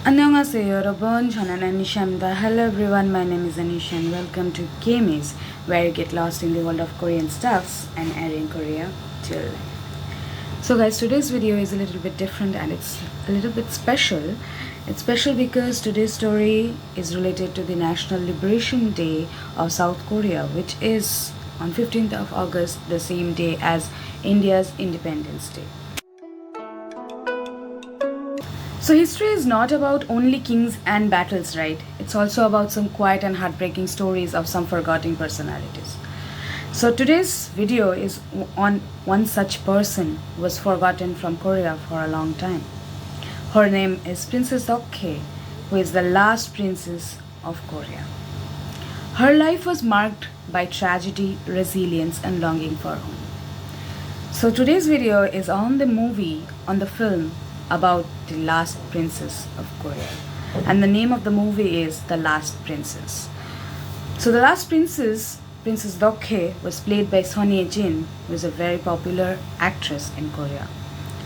안녕하세요 여러분. 저는 Anishamda. Hello everyone, my name is Anish and welcome to K-Maze, where you get lost in the world of Korean stuffs and airing Korea till. So guys, today's video is a little bit different and it's a little bit special. It's special because today's story is related to the National Liberation Day of South Korea, which is on 15th of August, the same day as India's Independence Day. So history is not about only kings and battles, right? It's also about some quiet and heartbreaking stories of some forgotten personalities. So today's video is on one such person who was forgotten from Korea for a long time. Her name is Princess Dokhae, who is the last princess of Korea. Her life was marked by tragedy, resilience, and longing for home. So today's video is on the film about the last princess of Korea. And the name of the movie is The Last Princess. So the last princess, Princess Dokhae, was played by Son Ye-jin, who is a very popular actress in Korea.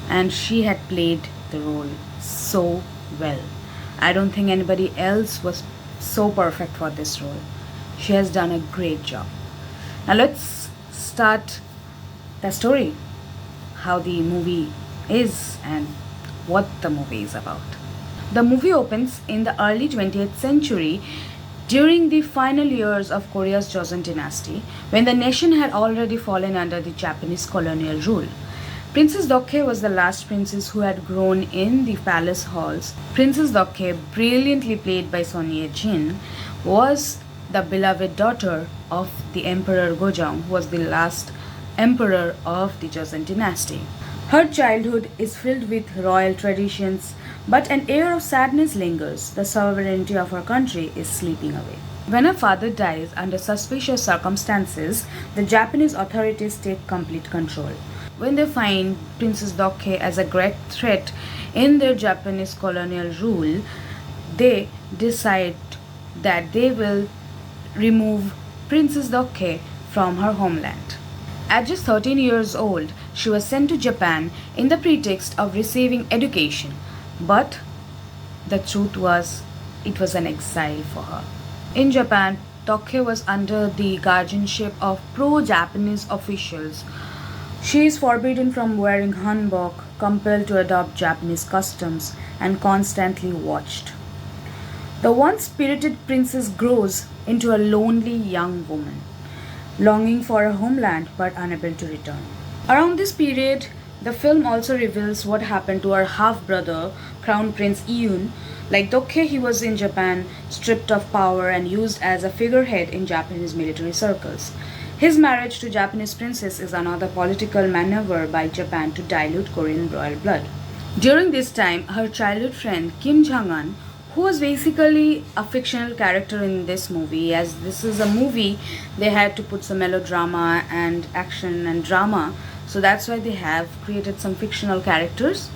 And she had played the role so well. I don't think anybody else was so perfect for this role. She has done a great job. Now let's start the story, how the movie is and what the movie is about. The movie opens in the early 20th century during the final years of Korea's Joseon dynasty, when the nation had already fallen under the Japanese colonial rule. Princess Dokhae was the last princess who had grown in the palace halls. Princess Dokhae, brilliantly played by Son Ye-jin, was the beloved daughter of the Emperor Gojong, who was the last emperor of the Joseon dynasty. Her childhood is filled with royal traditions, but an air of sadness lingers. The sovereignty of her country is sleeping away. When her father dies under suspicious circumstances, the Japanese authorities take complete control. When they find Princess Dokhae as a great threat in their Japanese colonial rule, they decide that they will remove Princess Dokhae from her homeland. At just 13 years old, she was sent to Japan in the pretext of receiving education. But the truth was, it was an exile for her. In Japan, Dokhae was under the guardianship of pro-Japanese officials. She is forbidden from wearing hanbok, compelled to adopt Japanese customs, and constantly watched. The once spirited princess grows into a lonely young woman, longing for a homeland but unable to return. Around this period, the film also reveals what happened to her half-brother, Crown Prince Eun. Like Dokhae, he was in Japan, stripped of power and used as a figurehead in Japanese military circles. His marriage to Japanese princess is another political maneuver by Japan to dilute Korean royal blood. During this time, her childhood friend Kim Jong-un, who was basically a fictional character in this movie, as this is a movie, they had to put some melodrama and action and drama, so that's why they have created some fictional characters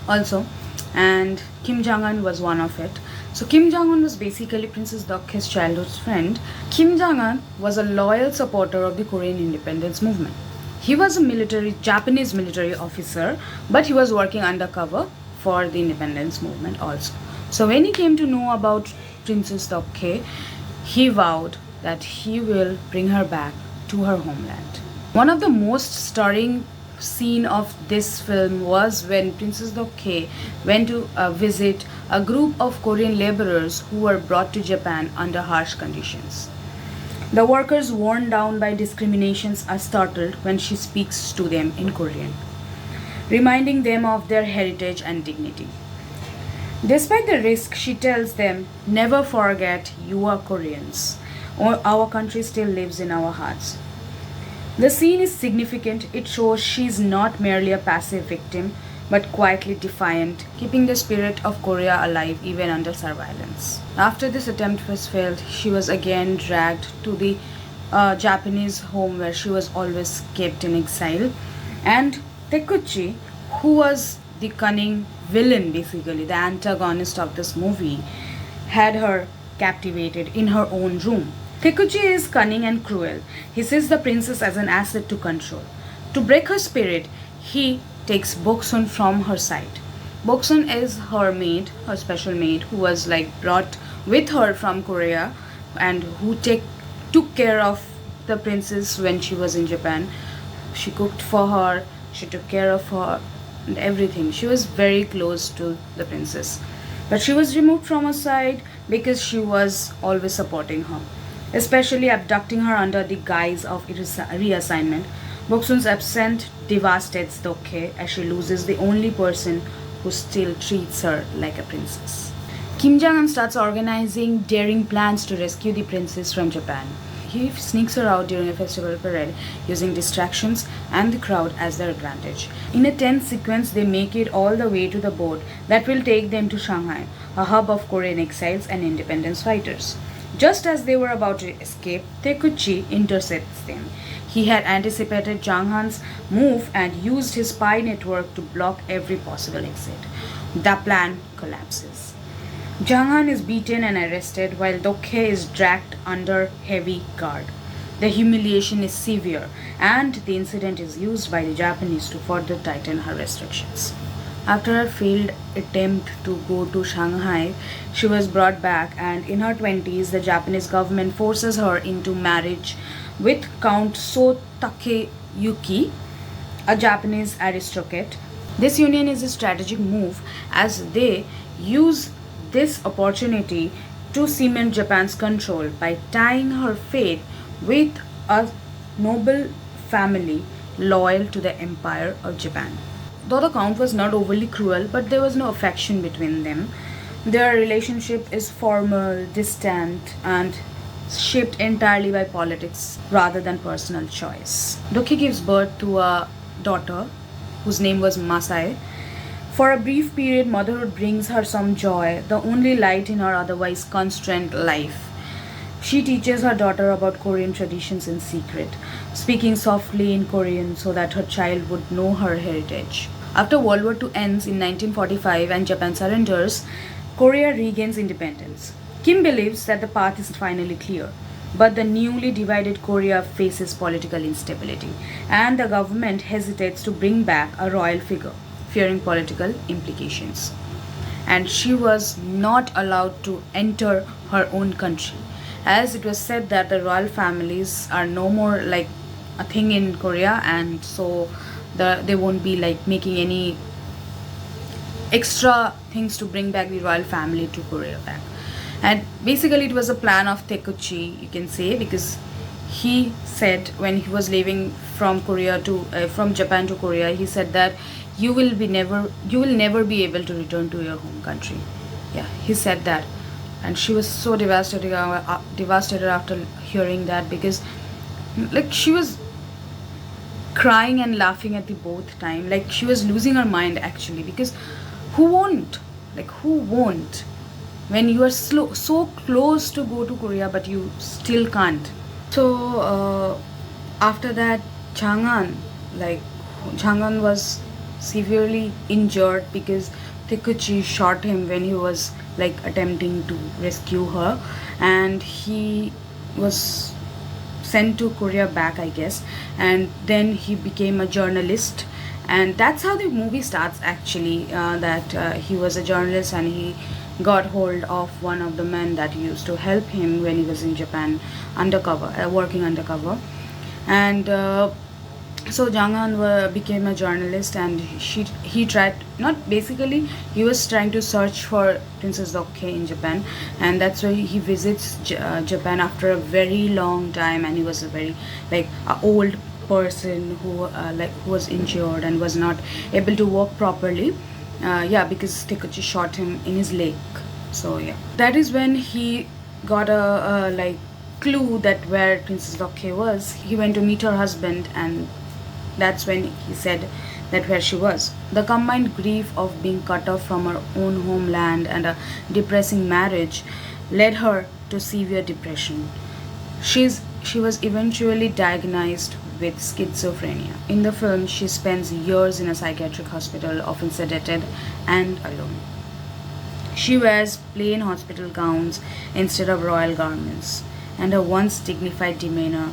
also, and Kim Jong-un was one of it. So Kim Jong-un was basically Princess Dokhae's childhood friend. Kim Jong-un was a loyal supporter of the Korean independence movement. He was a Japanese military officer, but he was working undercover for the independence movement also. So when he came to know about Princess Dokhae, he vowed that he will bring her back to her homeland. One of the most stirring scene of this film was when Princess Dokhae went to visit a group of Korean laborers who were brought to Japan under harsh conditions. The workers, worn down by discriminations, are startled when she speaks to them in Korean, reminding them of their heritage and dignity. Despite the risk, she tells them, "Never forget you are Koreans. Our country still lives in our hearts." The scene is significant. It shows she is not merely a passive victim, but quietly defiant, keeping the spirit of Korea alive even under surveillance. After this attempt was failed, she was again dragged to the Japanese home where she was always kept in exile. And Taekuchi, who was the cunning villain, basically the antagonist of this movie, had her captivated in her own room. Taekuchi is cunning and cruel. He sees the princess as an asset to control. To break her spirit, he takes Boksun from her side. Boksun is her maid, her special maid, who was like brought with her from Korea and who took care of the princess when she was in Japan. She cooked for her, she took care of her and everything. She was very close to the princess. But she was removed from her side because she was always supporting her, especially abducting her under the guise of reassignment. Boksun's absence devastates Dokhe as she loses the only person who still treats her like a princess. Kim Jong-un starts organizing daring plans to rescue the princess from Japan. He sneaks her out during a festival parade using distractions and the crowd as their advantage. In a tense sequence, they make it all the way to the boat that will take them to Shanghai, a hub of Korean exiles and independence fighters. Just as they were about to escape, Taekuchi intercepts them. He had anticipated Jang-han's move and used his spy network to block every possible exit. The plan collapses. Jang-han is beaten and arrested while Dokhe is dragged under heavy guard. The humiliation is severe and the incident is used by the Japanese to further tighten her restrictions. After her failed attempt to go to Shanghai, she was brought back and in her 20s the Japanese government forces her into marriage with Count So Takeyuki, a Japanese aristocrat. This union is a strategic move as they use this opportunity to cement Japan's control by tying her fate with a noble family loyal to the Empire of Japan. Though the Count was not overly cruel, but there was no affection between them. Their relationship is formal, distant, and shaped entirely by politics rather than personal choice. Dokhe gives birth to a daughter whose name was Masai. For a brief period, motherhood brings her some joy, the only light in her otherwise constrained life. She teaches her daughter about Korean traditions in secret, speaking softly in Korean so that her child would know her heritage. After World War II ends in 1945 and Japan surrenders, Korea regains independence. Kim believes that the path is finally clear, but the newly divided Korea faces political instability, and the government hesitates to bring back a royal figure, fearing political implications. And she was not allowed to enter her own country, as it was said that the royal families are no more like a thing in Korea, and so they won't be like making any extra things to bring back the royal family to Korea back. And basically, it was a plan of Taekuchi, you can say, because he said when he was leaving from from Japan to Korea, he said that you will never be able to return to your home country. Yeah, he said that, and she was so devastated after hearing that, because like she was crying and laughing at the both time, like she was losing her mind actually, because who won't when you are so close to go to Korea but you still can't. So after that, Chang'an was severely injured because Taekuchi shot him when he was like attempting to rescue her, and he was sent to Korea back, I guess, and then he became a journalist, and that's how the movie starts actually. That he was a journalist and he got hold of one of the men that used to help him when he was in Japan undercover, working undercover, and so Jang-han became a journalist, and he tried, not basically, he was trying to search for Princess Dokhe in Japan, and that's why he visits Japan after a very long time, and he was a very like a old person who who was injured and was not able to walk properly. Because Taekuchi shot him in his leg. So yeah, that is when he got a like clue that where Princess Dokhe was. He went to meet her husband, and that's when he said that where she was. The combined grief of being cut off from her own homeland and a depressing marriage led her to severe depression. She was eventually diagnosed with schizophrenia. In the film, she spends years in a psychiatric hospital, often sedated and alone. She wears plain hospital gowns instead of royal garments, and her once dignified demeanor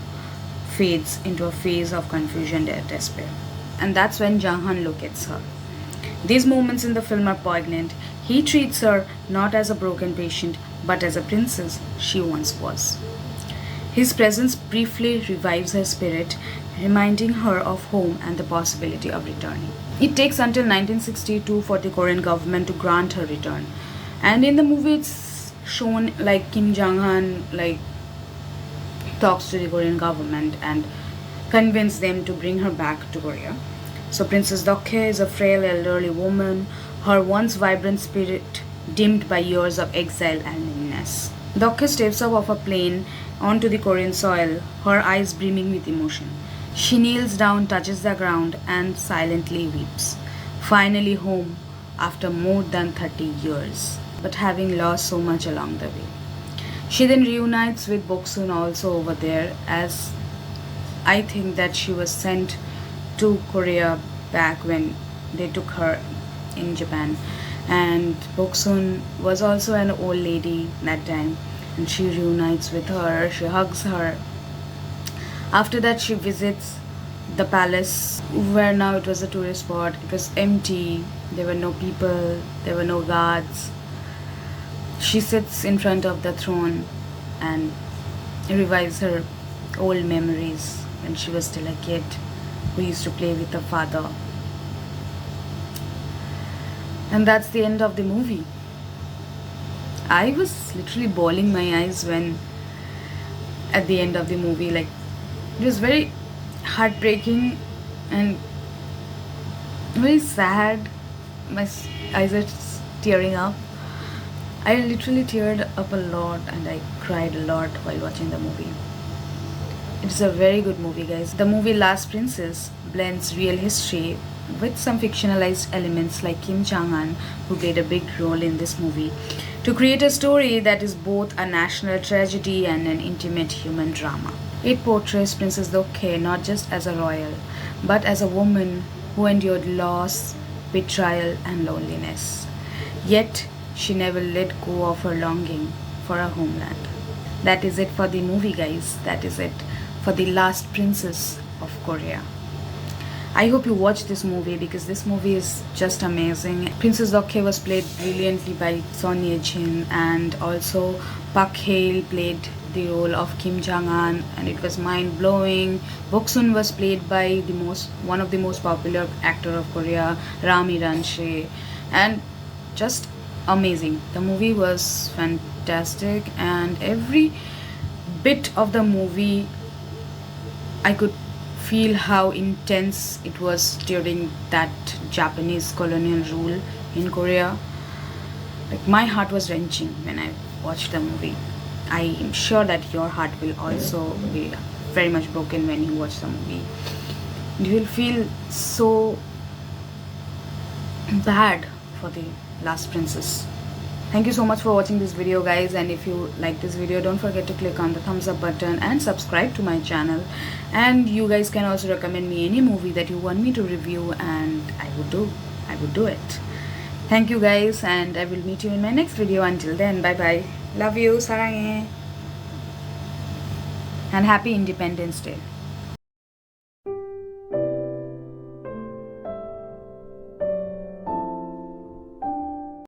fades into a phase of confusion and despair. And that's when Jang-han locates her. These moments in the film are poignant. He treats her not as a broken patient, but as a princess she once was. His presence briefly revives her spirit, reminding her of home and the possibility of returning. It takes until 1962 for the Korean government to grant her return. And in the movie it's shown like Kim Jong-un talks to the Korean government and convince them to bring her back to Korea. So Princess Dokhae is a frail elderly woman, her once vibrant spirit dimmed by years of exile and illness. Dokhae steps off of a plane onto the Korean soil, her eyes brimming with emotion. She kneels down, touches the ground, and silently weeps. Finally home after more than 30 years, but having lost so much along the way. She then reunites with Boksun also over there, as I think that she was sent to Korea back when they took her in Japan. And Boksun was also an old lady that time, and she reunites with her, she hugs her. After that, she visits the palace, where now it was a tourist spot. It was empty, there were no people, there were no guards. She sits in front of the throne and revives her old memories when she was still a kid who used to play with her father. And that's the end of the movie. I was literally bawling my eyes when at the end of the movie, like, it was very heartbreaking and very sad. My eyes are tearing up. I literally teared up a lot and I cried a lot while watching the movie. It's a very good movie, guys. The movie Last Princess blends real history with some fictionalized elements like Kim Jong-un, who played a big role in this movie, to create a story that is both a national tragedy and an intimate human drama. It portrays Princess Dokhae not just as a royal, but as a woman who endured loss, betrayal, and loneliness. Yet, she never let go of her longing for a homeland. That is it for the movie, guys. That is it for The Last Princess of Korea. I hope you watch this movie because this movie is just amazing. Princess Dokhae was played brilliantly by Son Ye-jin, and also Park Hae played the role of Kim Jong-un, and it was mind-blowing. Boksun was played by one of the most popular actor of Korea, Ram Iranshe, and just amazing. The movie was fantastic, and every bit of the movie I could feel how intense it was during that Japanese colonial rule in Korea. Like, my heart was wrenching when I watched the movie. I am sure that your heart will also be very much broken when you watch the movie. You will feel so bad for the last princess. Thank you so much for watching this video, guys, and if you like this video, don't forget to click on the thumbs up button and subscribe to my channel. And you guys can also recommend me any movie that you want me to review, and I would do it. Thank you, guys, and I will meet you in my next video. Until then, bye bye. Love you, saranghe, and happy Independence Day.